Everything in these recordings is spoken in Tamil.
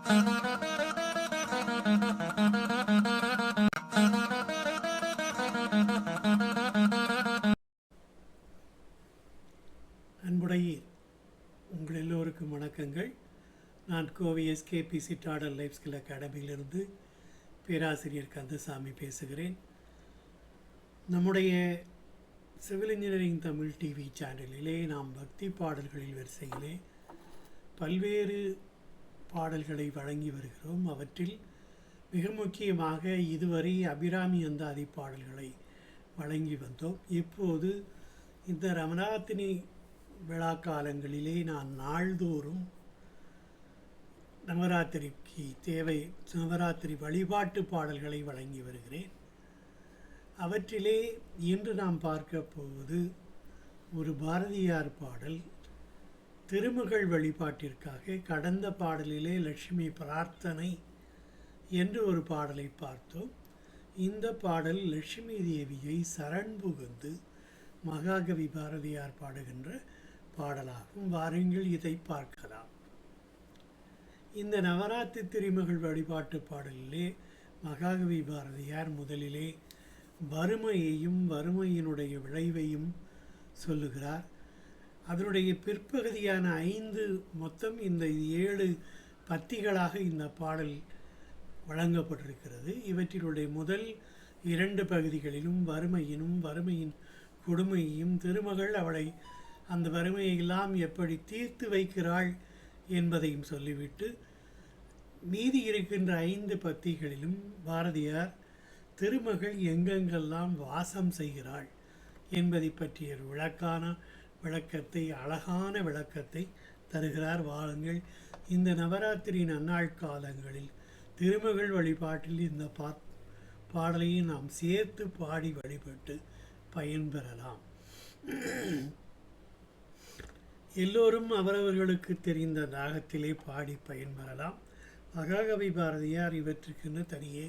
அன்புடைய உங்கள் எல்லோருக்கும் வணக்கங்கள். நான் கோவை எஸ்கேபிசி டாடல் லைஃப் ஸ்கில் அகாடமியிலிருந்து பேராசிரியர் கந்தசாமி பேசுகிறேன். நம்முடைய சிவில் இன்ஜினியரிங் தமிழ் டிவி சேனலிலே நாம் பக்தி பாடல்களில் வரிசையிலே பல்வேறு பாடல்களை வழங்கி வருகிறோம். அவற்றில் மிக முக்கியமாக இதுவரை அபிராமி அந்தாதி பாடல்களை வழங்கி வந்தோம். இப்போது இந்த நவராத்திரி விழா காலங்களிலே நான் நாள்தோறும் நவராத்திரி வழிபாட்டு பாடல்களை வழங்கி வருகிறேன். அவற்றிலே இன்று நாம் பார்க்க போவது ஒரு பாரதியார் பாடல், திருமகள் வழிபாட்டிற்காக. கடந்த பாடலிலே லட்சுமி பிரார்த்தனை என்று ஒரு பாடலை பார்த்தோம். இந்த பாடல் லட்சுமி தேவியை சரண் புகுந்து மகாகவி பாரதியார் பாடுகின்ற பாடலாகும். வாருங்கள் இதை பார்க்கலாம். இந்த நவராத்திரி திருமகள் வழிபாட்டு பாடலிலே மகாகவி பாரதியார் முதலிலே வறுமையையும் வறுமையினுடைய விளைவையும் சொல்லுகிறார். அதனுடைய பிற்பகுதியான 5 மொத்தம் இந்த 7 பத்திகளாக இந்த பாடல் வழங்கப்பட்டிருக்கிறது. இவற்றினுடைய முதல் 2 பகுதிகளிலும் வறுமையின் கொடுமையையும் திருமகள் அவளை அந்த வறுமையெல்லாம் எப்படி தீர்த்து வைக்கிறாள் என்பதையும் சொல்லிவிட்டு மீதி இருக்கின்ற 5 பத்திகளிலும் பாரதியார் திருமகள் எங்கெங்கெல்லாம் வாசம் செய்கிறாள் என்பதை பற்றிய விளக்கத்தை அழகான விளக்கத்தை தருகிறார். வாருங்கள் இந்த நவராத்திரி நன்னாள் காலங்களில் திருமகள் வழிபாட்டில் இந்த பாடலையும் நாம் சேர்த்து பாடி வழிபட்டு பயன்பெறலாம். எல்லோரும் அவரவர்களுக்கு தெரிந்த ராகத்திலே பாடி பயன்பெறலாம். மகாகவி பாரதியார் இவற்றுக்குன்னு தனியே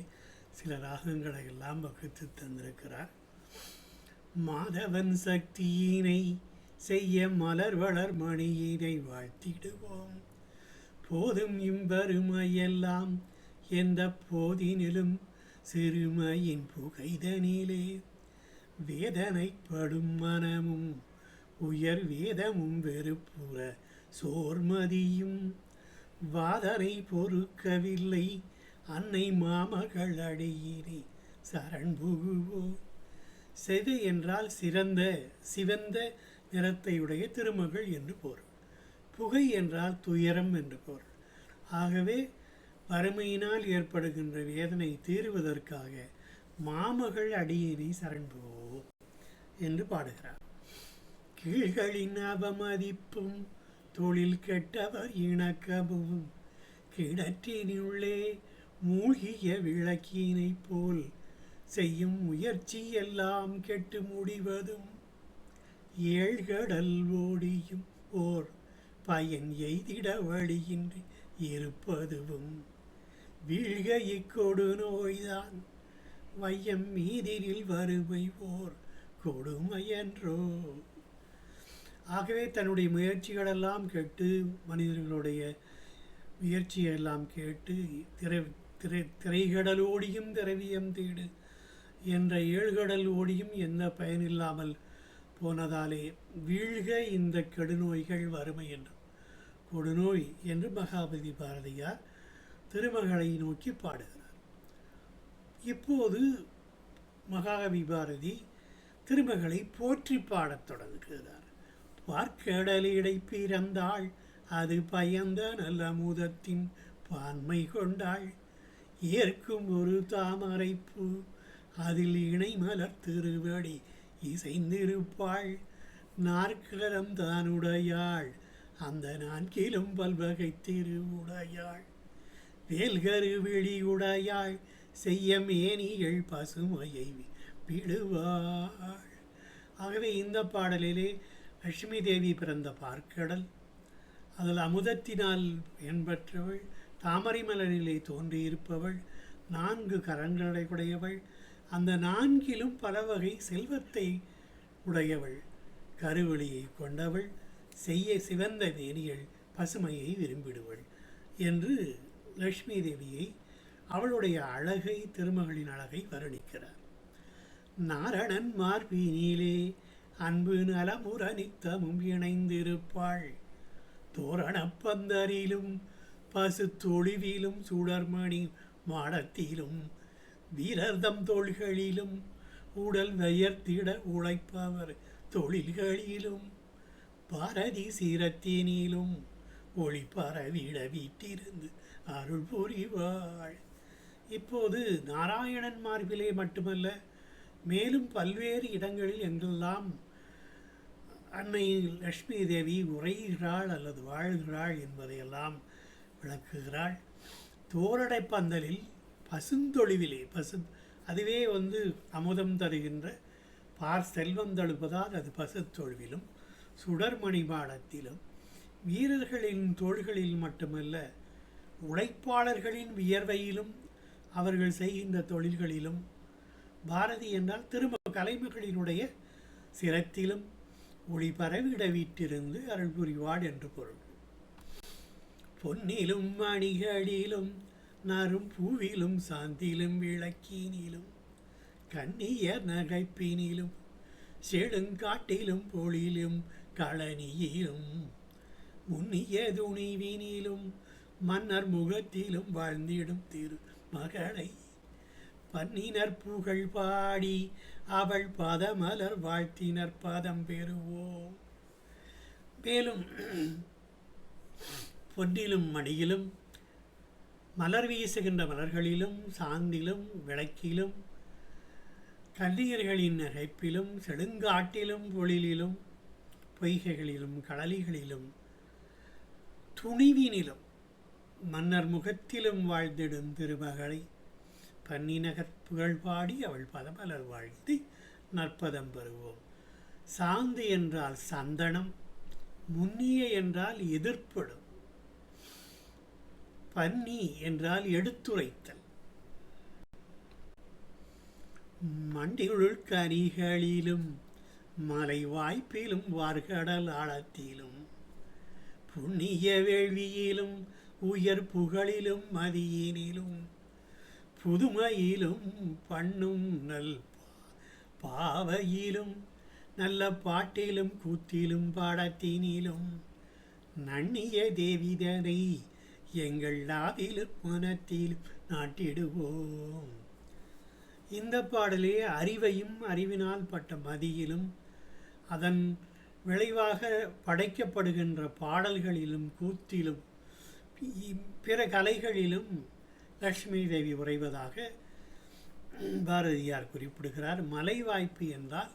சில ராகங்களை எல்லாம் வகுத்து தந்திருக்கிறார். மாதவன் சக்தியினை செய்ய மலர் வளர் மணியினை வாழ்த்திடுவோம், போதும் இவ்வருமையெல்லாம் எந்த போதினிலும் சிறுமையின் புகைதனிலே வேதனைப்படும் மனமும் உயர் வேதமும் வெறுப்புற சோர்மதியும் வாதனை பொறுக்கவில்லை அன்னை மாமகள் அடியினை சரண் புகுவோ. செது என்றால் சிவந்த நிறத்தையுடைய திருமகள் என்று பொருள். புகை என்றால் துயரம் என்று பொருள். ஆகவே வறுமையினால் ஏற்படுகின்ற வேதனை தீர்வதற்காக மாமகள் அடியினை சரண் புகுவோ என்று பாடுகிறார். கீழ்களின் அவமதிப்பும் தொழில் கெட்டவர் இணக்கமும் கிணற்றினுள்ளே மூழ்கிய விளக்கினை போல் செய்யும் முயற்சி எல்லாம் கெட்டு முடிவதும் ஏழ்கடல் ஓடியும் ஓர் பயன் எய்திட வழியின்றி இருப்பதுவும் வீழ்க இக்கொடு நோய்தான் வையம் மீதினில் வறுமை ஓர் கொடுமையன்றோ. ஆகவே தன்னுடைய முயற்சிகளெல்லாம் கேட்டு மனிதர்களுடைய முயற்சியெல்லாம் கேட்டு திரைகடலோடியும் திரவியம் தேடு என்ற 7 கடல் ஓடியும் எந்த பயனில்லாமல் போனதாலே வீழ்க இந்த கெடுநோய்கள் வறுமை என்றும் கொடுநோய் என்று மகாகவி பாரதியார் திருமகளை நோக்கி பாடுகிறார். இப்போது மகாகவி பாரதி திருமகளை போற்றி பாடத் தொடங்குகிறார். பார்க்கடலிடை பிறந்தாள் அது பயந்த நல்ல முதத்தின் பான்மை கொண்டாள், ஏற்கும் ஒரு தாமரைப்பூ அதில் இணை மலர் திருவடி இசைந்திருப்பாள், நாற்கரம் தானுடையாள் அந்த 4 பல்வகை திருவுடையாள், வேல்கரு விழியுடையாள் செய்ய மேனிகள் பசுமையை விடுவாள். ஆகவே இந்த பாடலிலே லட்சுமி தேவி பிறந்த பார்க்கடல், அதில் அமுதத்தினால் என்பற்றவள், தாமரை மலரிலே தோன்றியிருப்பவள், 4 கரங்களை உடையவள், அந்த 4லும் பல வகை செல்வத்தை உடையவள், கருவழியை கொண்டவள், செய்ய சிவந்த மேனிகள் பசுமையை விரும்பிடுவள் என்று லக்ஷ்மி தேவியை அவளுடைய அழகை, திருமகளின் அழகை வர்ணிக்கிறார். நாரணன் மார்பினிலே அன்பு நலமுற நித்தமும் இணைந்திருப்பாள். தோரணப்பந்தரிலும் பசு தொழிவிலும் சுடர்மணி மாடத்திலும் வீரர்தம் தோள்களிலும் உடல் வயர்த்திட உழைப்பவர் தொழில்களிலும் பாரதி சீரத்தினிலும் ஒளி பரவிட வீட்டிருந்து அருள் புரிவாள். இப்போது நாராயணன் மார்பிலே மட்டுமல்ல, மேலும் பல்வேறு இடங்களில் எங்கெல்லாம் அன்னை லக்ஷ்மி தேவி உரைகிறாள் அல்லது வாழ்கிறாள் என்பதையெல்லாம் விளக்குகிறாள். தோரணை பந்தலில் பசுந்தொழிவிலே அதுவே அமுதம் தருகின்ற செல்வம் தழுப்பதால் அது பசுத்தொழிவிலும் சுடர்மணி மாடத்திலும் வீரர்களின் தோள்களில் மட்டுமல்ல, உழைப்பாளர்களின் வியர்வையிலும் அவர்கள் செய்கின்ற தொழில்களிலும், பாரதி என்றால் கலைமகளினுடைய சிரத்திலும் ஒளி பரவிட வீட்டிருந்து அருள் புரிவாள் என்று பொருள். பொன்னிலும் மணிகளிலும் நரும் பூவிலும் சாந்திலும் விளக்கினிலும் கண்ணியர் நகைப்பினிலும் செழுங்காட்டிலும் பொழிலும் களனியிலும் முன்னிய துணிவினிலும் மன்னர் முகத்திலும் வாழ்ந்திடும் திருமகளை பன்னினர் புகழ் பாடி அவள் பாதமலர் வாழ்த்தினர் பாதம் பெறுவோம். மேலும் பொன்னிலும் மணியிலும் மலர் வீசுகின்ற மலர்களிலும் சாந்திலும் விளக்கிலும் கன்னியர்களின் நகைப்பிலும் செழுங்காட்டிலும் பொழிலிலும் பொய்கைகளிலும் கடலிகளிலும் துணிவினிலும் மன்னர் முகத்திலும் வாழ்ந்திடும் திருமகளை பன்னிநகர் புகழ் பாடி அவள் பதமலர் வாழ்த்தி நற்பதம் பெறுவோம். சாந்து என்றால் சந்தனம், முன்னிய என்றால் எதிர்ப்படும், பன்னி என்றால் எடுத்துரைத்தல், மண்டியுள் கனிகளிலும் மலை வாய்ப்பிலும் வார்கடல் ஆழத்திலும் புண்ணிய வேள்வியிலும் உயர் புகழிலும் மதியினிலும் புதுமையிலும் பண்ணும் நல் பாவையிலும் நல்ல பாட்டிலும் கூத்திலும் பாடத்தினிலும் நன்னிய தேவிதனை எங்கள் நாவிலும் மனத்திலும் நாட்டிடுவோம். இந்த பாடலே அறிவையும் அறிவினால் பட்ட மதியிலும் அதன் விளைவாக படைக்கப்படுகின்ற பாடல்களிலும் கூத்திலும் பிற கலைகளிலும் லக்ஷ்மி தேவி உறைவதாக பாரதியார் குறிப்பிடுகிறார். மலை வாய்ப்பு என்றால்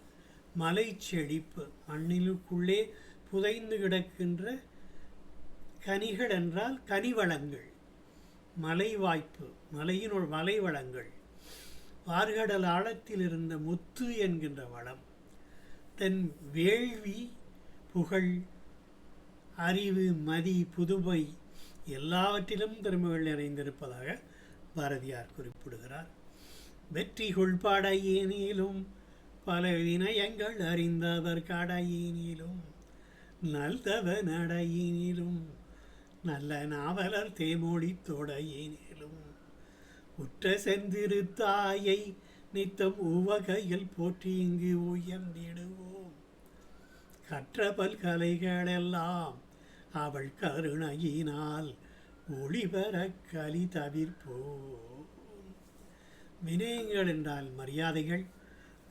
மலை செழிப்பு, மண்ணிலுக்குள்ளே புதைந்து கிடக்கின்ற கனிகள் என்றால் கனிவளங்கள். மலை வாய்ப்பு, மலை வளங்கள். வார்கடல் ஆழத்தில் இருந்த முத்து என்கின்ற வளம், தன் வேள்வி, புகழ், அறிவு, மதி, புதுமை எல்லாவற்றிலும் திருமகள் நிறைந்திருப்பதாக பாரதியார் குறிப்பிடுகிறார். வெற்றி கொள்பாடையினிலும் பல வினயங்கள் அறிந்தவர் கடையினிலும் நல்லவ நடையினிலும் நல்ல நாவலர் தேமொழி தொடையினிலும் உற்ற செந்திருத்தாயை நித்தம் உவகையில் போற்றி இங்கு உயர்ந்திடுவோம். கற்ற பல்கலைகளெல்லாம் அவள் கருணையினால் ஒளிபர கலி தவிர்ப்போம். வினயங்கள் என்றால் மரியாதைகள்,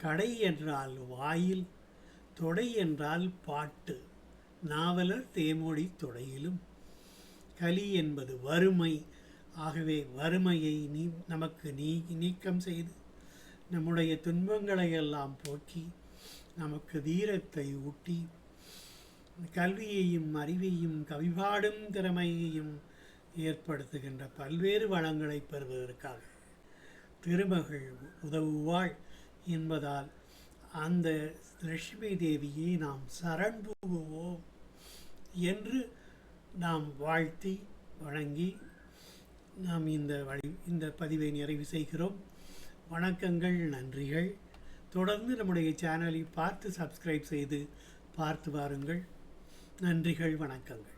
கடை என்றால் வாயில், தொடை என்றால் பாட்டு, நாவலர் தேமொழி தொடையிலும் கலி என்பது வறுமை. ஆகவே வறுமையை நமக்கு நீக்கம் செய்து நம்முடைய துன்பங்களை எல்லாம் போக்கி நமக்கு வீரத்தை ஊட்டி கல்வியையும் அறிவையும் கவிபாடும் திறமையையும் ஏற்படுத்துகின்ற பல்வேறு வளங்களை பெறுவதற்காக திருமகள் உதவுவாள் என்பதால் அந்த லட்சுமி தேவியை நாம் சரண் புகுவோம் என்று நாம் வாழ்த்தி வணங்கி நாம் இந்த பதிவை நிறைவு செய்கிறோம். வணக்கங்கள், நன்றிகள். தொடர்ந்து நம்முடைய சேனலை பார்த்து சப்ஸ்கிரைப் செய்து பார்த்து வாருங்கள். நன்றிகள், வணக்கங்கள்.